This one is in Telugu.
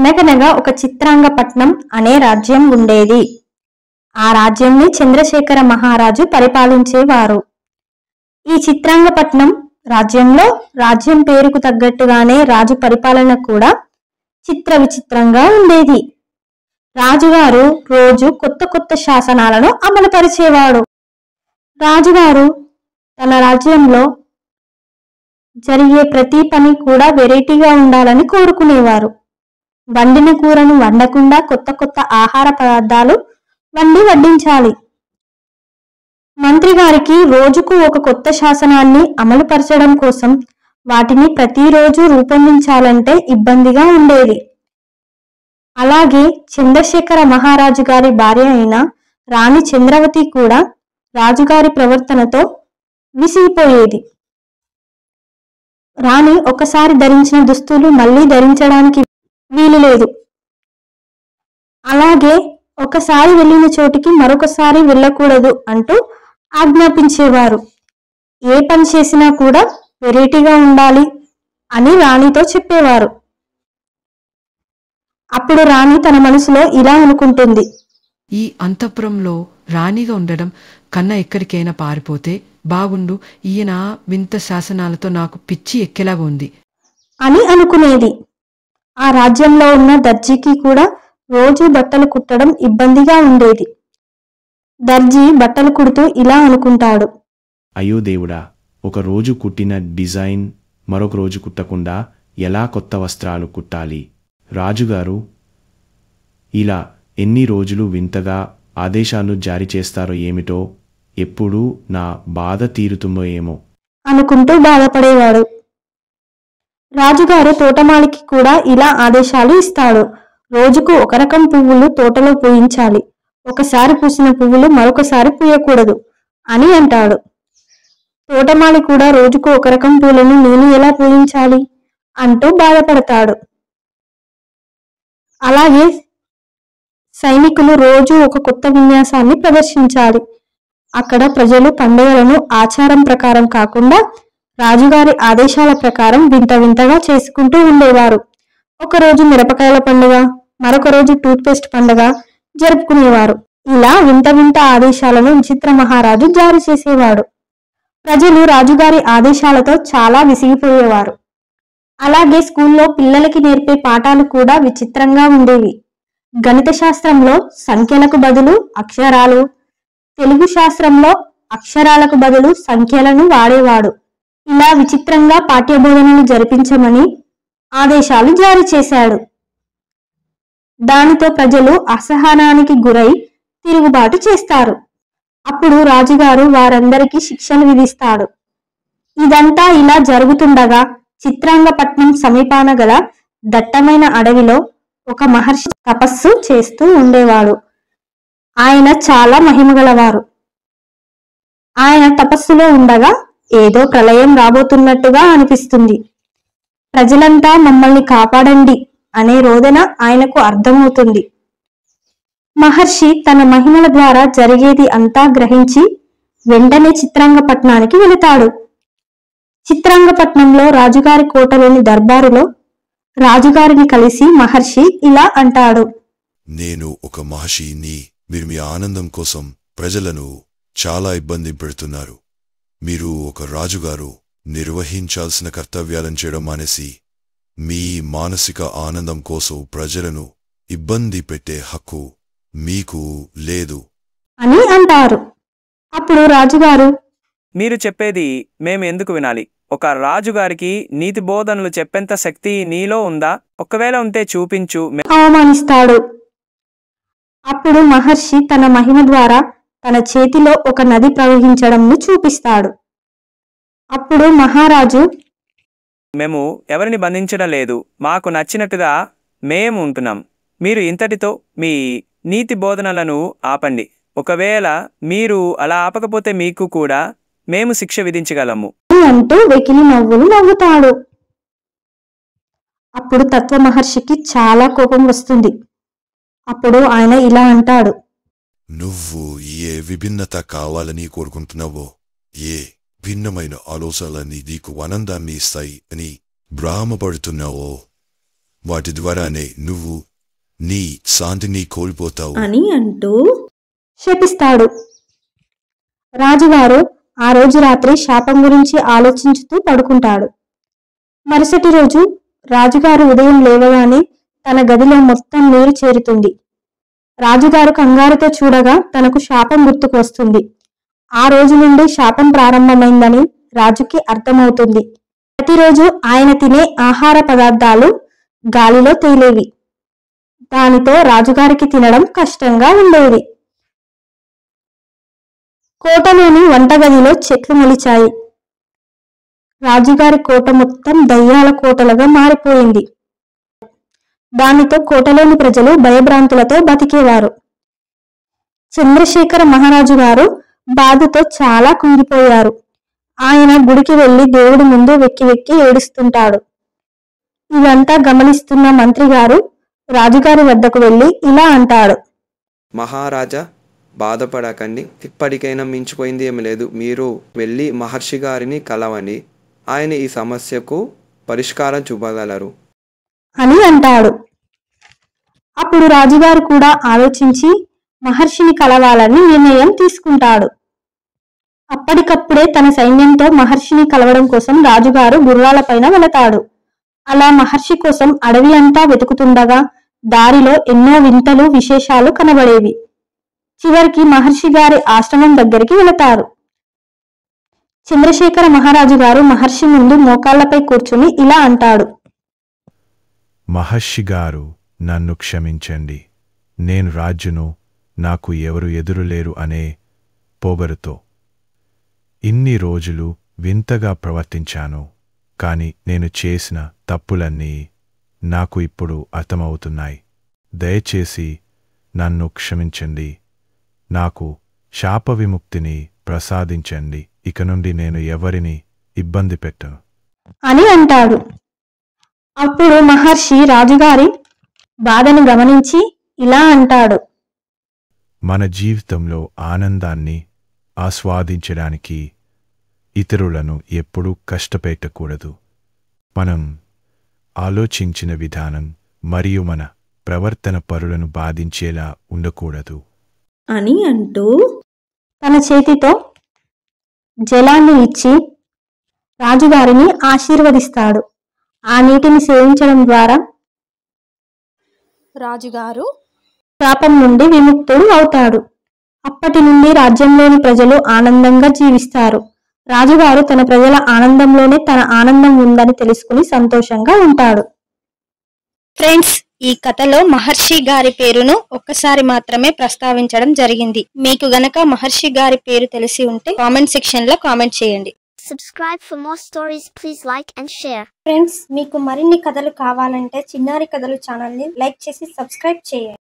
అనగనగా ఒక చిత్రాంగపట్నం అనే రాజ్యం ఉండేది. ఆ రాజ్యంని చంద్రశేఖర మహారాజు పరిపాలించేవారు. ఈ చిత్రాంగపట్నం రాజ్యంలో రాజ్యం పేరుకు తగ్గట్టుగానే రాజు పరిపాలన కూడా చిత్ర విచిత్రంగా ఉండేది. రాజుగారు రోజు కొత్త కొత్త శాసనాలను అమలుపరిచేవాడు. రాజుగారు తన రాజ్యంలో జరిగే ప్రతి పని కూడా వెరైటీగా ఉండాలని కోరుకునేవారు. వండిన కూరను వండకుండా కొత్త కొత్త ఆహార పదార్థాలు వండి వడ్డించాలి. మంత్రి గారికి రోజుకు ఒక కొత్త శాసనాన్ని అమలుపరచడం కోసం వాటిని ప్రతిరోజు రూపొందించాలంటే ఇబ్బందిగా ఉండేది. అలాగే చంద్రశేఖర మహారాజు గారి భార్య అయిన రాణి చంద్రవతి కూడా రాజుగారి ప్రవర్తనతో విసిగిపోయేది. రాణి ఒకసారి ధరించిన దుస్తులు మళ్ళీ ధరించడానికి వీలు లేదు. అలాగే ఒకసారి వెళ్ళిన చోటికి మరొకసారి వెళ్ళకూడదు అంటూ ఆజ్ఞాపించేవారు. ఏ పని చేసినా కూడా వెరైటీగా ఉండాలి అని రాణితో చెప్పేవారు. అప్పుడు రాణి తన మనసులో ఇలా అనుకుంటుంది, ఈ అంతఃపురంలో రాణిగా ఉండడం కన్నా ఎక్కడికైనా పారిపోతే బాగుండు, ఈయన వింత శాసనాలతో నాకు పిచ్చి ఎక్కేలాగా ఉంది అని అనుకునేది. ఆ రాజ్యంలో ఉన్న దర్జీకి కూడా రోజు బట్టలు కుట్టడం ఇబ్బందిగా ఉండేది. దర్జీ బట్టలు కుడుతూ ఇలా అనుకుంటాడు, అయ్యో దేవుడా, ఒక రోజు కుట్టిన డిజైన్ మరొక రోజు కుట్టకుండా ఎలా కొత్త వస్త్రాలు కుట్టాలి? రాజుగారు ఇలా ఎన్ని రోజులు వింతగా ఆదేశాలు జారీ చేస్తారో ఏమిటో, ఎప్పుడు నా బాధ తీరుతుందో ఏమో అనుకుంటూ బాధపడేవాడు. రాజుగారు తోటమాలికి కూడా ఇలా ఆదేశాలు ఇస్తాడు. రోజుకు ఒక రకం పువ్వులు తోటలో పూయించాలి, ఒకసారి పూసిన పువ్వులు మరొకసారి పూయకూడదు అని అంటాడు. తోటమాలి కూడా రోజుకు ఒక రకం పూలను నేను ఎలా పూయించాలి అంటూ బాధపడతాడు. అలాగే సైనికులు రోజు ఒక కొత్త విన్యాసాన్ని ప్రదర్శించాలి. అక్కడ ప్రజలు పండుగలను ఆచారం ప్రకారం కాకుండా రాజుగారి ఆదేశాల ప్రకారం వింత వింతగా చేసుకుంటూ ఉండేవారు. ఒకరోజు మిరపకాయల పండుగ, మరొక రోజు టూత్పేస్ట్ పండుగ జరుపుకునేవారు. ఇలా వింత వింత ఆదేశాలను విచిత్ర మహారాజు జారీ చేసేవాడు. ప్రజలు రాజుగారి ఆదేశాలతో చాలా విసిగిపోయేవారు. అలాగే స్కూల్లో పిల్లలకి నేర్పే పాఠాలు కూడా విచిత్రంగా ఉండేవి. గణిత శాస్త్రంలో సంఖ్యలకు బదులు అక్షరాలు, తెలుగు శాస్త్రంలో అక్షరాలకు బదులు సంఖ్యలను వాడేవాడు. ఇలా విచిత్రంగా పాఠ్యబోధనలు జరిపించమని ఆదేశాలు జారీ చేశాడు. దానితో ప్రజలు అసహనానికి గురై తిరుగుబాటు చేస్తారు. అప్పుడు రాజుగారు వారందరికీ శిక్షలు విధిస్తాడు. ఇదంతా ఇలా జరుగుతుండగా చిత్రాంగపట్నం సమీపాన గల దట్టమైన అడవిలో ఒక మహర్షి తపస్సు చేస్తూ ఉండేవాడు. ఆయన చాలా మహిమగలవారు. ఆయన తపస్సులో ఉండగా ఏదో ప్రళయం రాబోతున్నట్టుగా అనిపిస్తుంది. ప్రజలంతా మమ్మల్ని కాపాడండి అనే రోదన ఆయనకు అర్థమవుతుంది. మహర్షి తన మహిమల ద్వారా జరిగేది అంతా గ్రహించి వెంటనే చిత్రాంగపట్నానికి వెళతాడు. చిత్రాంగపట్నంలో రాజుగారి కోటలోని దర్బారులో రాజుగారిని కలిసి మహర్షి ఇలా అంటాడు, నేను ఒక మహర్షిని. మీరు మీ ఆనందం కోసం ప్రజలను చాలా ఇబ్బంది పెడుతున్నారు. మీరు ఒక రాజుగారు నిర్వహించాల్సిన కర్తవ్యాలను చేయడం మానేసి మీ మానసిక ఆనందం కోసం ప్రజలను ఇబ్బంది పెట్టే హక్కు మీకు లేదు అని అంటారు. అప్పుడు రాజుగారు, మీరు చెప్పేది మేము ఎందుకు వినాలి? ఒక రాజుగారికి నీతి బోధనలు చెప్పేంత శక్తి నీలో ఉందా? ఒకవేళ ఉంటే చూపించు అవమానిస్తాడు. అప్పుడు మహర్షి తన మహిమ ద్వారా తన చేతిలో ఒక నది ప్రవహించడంను చూపిస్తాడు. అప్పుడు మహారాజు, మేము ఎవరిని బంధించడం లేదు, మాకు నచ్చినట్టుగా మేము ఉంటున్నాం. మీరు ఇంతటితో మీ నీతి బోధనలను ఆపండి. ఒకవేళ మీరు అలా ఆపకపోతే మీకు కూడా మేము శిక్ష విధించగలము అంటూ వెకిలి నవ్వులు నవ్వుతాడు. అప్పుడు తత్వ మహర్షికి చాలా కోపం వస్తుంది. అప్పుడు ఆయన ఇలా అంటాడు, నువ్వు ఏ విభిన్నత కావాలని కోరుకుంటున్నావో, ఏ భిన్నమైన ఆలోచనలని నీకు ఆనందాన్ని ఇస్తాయి అని భ్రమపడుతున్నావో వాటి ద్వారానే నువ్వు నీ శాంతిని కోల్పోతావు అని అంటూ శపిస్తాడు. రాజుగారు ఆ రోజు రాత్రి శాపం గురించి ఆలోచించుతూ పడుకుంటాడు. మరుసటి రోజు రాజుగారు ఉదయం లేవగానే తన గదిలో మొత్తం నీరు చేరుతుంది. రాజుగారు కంగారుతో చూడగా తనకు శాపం గుర్తుకు వస్తుంది. ఆ రోజు నుండి శాపం ప్రారంభమైందని రాజుకి అర్థమవుతుంది. ప్రతిరోజు ఆయన తినే ఆహార పదార్థాలు గాలిలో తేలేవి. దానితో రాజుగారికి తినడం కష్టంగా ఉండేది. కోటలోని వంటగదిలో చెట్లు మొలిచాయి. రాజుగారి కోట మొత్తం దయ్యాల కోటలుగా మారిపోయింది. దానితో కోటలోని ప్రజలు భయభ్రాంతులతో బతికేవారు. చంద్రశేఖర మహారాజు గారు బాధతో చాలా కుంగిపోయారు. ఆయన గుడికి వెళ్లి దేవుడి ముందు వెక్కి వెక్కి ఏడుస్తుంటాడు. ఇదంతా గమనిస్తున్న మంత్రి గారు రాజుగారి వద్దకు వెళ్లి ఇలా అంటాడు. మహారాజా, బాధపడకండి. ఇప్పటికైనా మించిపోయింది ఏమి లేదు. మీరు వెళ్ళి మహర్షి గారిని కలవండి. ఆయన ఈ సమస్యకు పరిష్కారం చూపగలరు అని అంటాడు. అప్పుడు రాజుగారు కూడా ఆలోచించి మహర్షిని కలవాలని నిర్ణయం తీసుకుంటాడు. అప్పటికప్పుడే తన సైన్యంతో మహర్షిని కలవడం కోసం రాజుగారు గుర్రాలపైన వెళతాడు. అలా మహర్షి కోసం అడవి అంతా వెతుకుతుండగా దారిలో ఎన్నో వింతలు విశేషాలు కనబడేవి. చివరికి మహర్షి గారి ఆశ్రమం దగ్గరికి వెళతారు. చంద్రశేఖర మహారాజు గారు మహర్షి ముందు మోకాళ్లపై కూర్చుని ఇలా అంటాడు. మహర్షి గారు, నన్ను క్షమించండి. నేను రాజును, నాకు ఎవరు ఎదురులేరు అనే పొగరుతో ఇన్ని రోజులు వింతగా ప్రవర్తించాను. కాని నేను చేసిన తప్పులన్నీ నాకు ఇప్పుడు అర్థమవుతున్నాయి. దయచేసి నన్ను క్షమించండి. నాకు శాప విముక్తిని ప్రసాదించండి. ఇక నుండి నేను ఎవరిని ఇబ్బంది పెట్టను అని అంటాడు. అప్పుడు మహర్షి రాజుగారి బాధను గమనించి ఇలా అంటాడు. మన జీవితంలో ఆనందాన్ని ఆస్వాదించడానికి ఇతరులను ఎప్పుడూ కష్టపెట్టకూడదు. మనం ఆలోచించిన విధానం మరియు మన ప్రవర్తన పరులను బాధించేలా ఉండకూడదు అని అంటూ తన చేతితో జలాన్ని ఇచ్చి రాజుగారిని ఆశీర్వదిస్తాడు. ఆ నీటిని సేవించడం ద్వారా రాజుగారు శాపం నుండి విముక్తుడు అవుతాడు. అప్పటి నుండి రాజ్యంలోని ప్రజలు ఆనందంగా జీవిస్తారు. రాజుగారు తన ప్రజల ఆనందంలోనే తన ఆనందం ఉందని తెలుసుకుని సంతోషంగా ఉంటాడు. ఫ్రెండ్స్, ఈ కథలో మహర్షి గారి పేరును ఒక్కసారి మాత్రమే ప్రస్తావించడం జరిగింది. మీకు గనక మహర్షి గారి పేరు తెలిసి ఉంటే కామెంట్ సెక్షన్ లో కామెంట్ చేయండి. Subscribe for more stories. Please like and share. Friends, మీకు మరిన్ని కథలు కావాలంటే చిన్నారి కథలు ఛానల్ ని లైక్ చేసి సబ్స్క్రైబ్ చేయండి.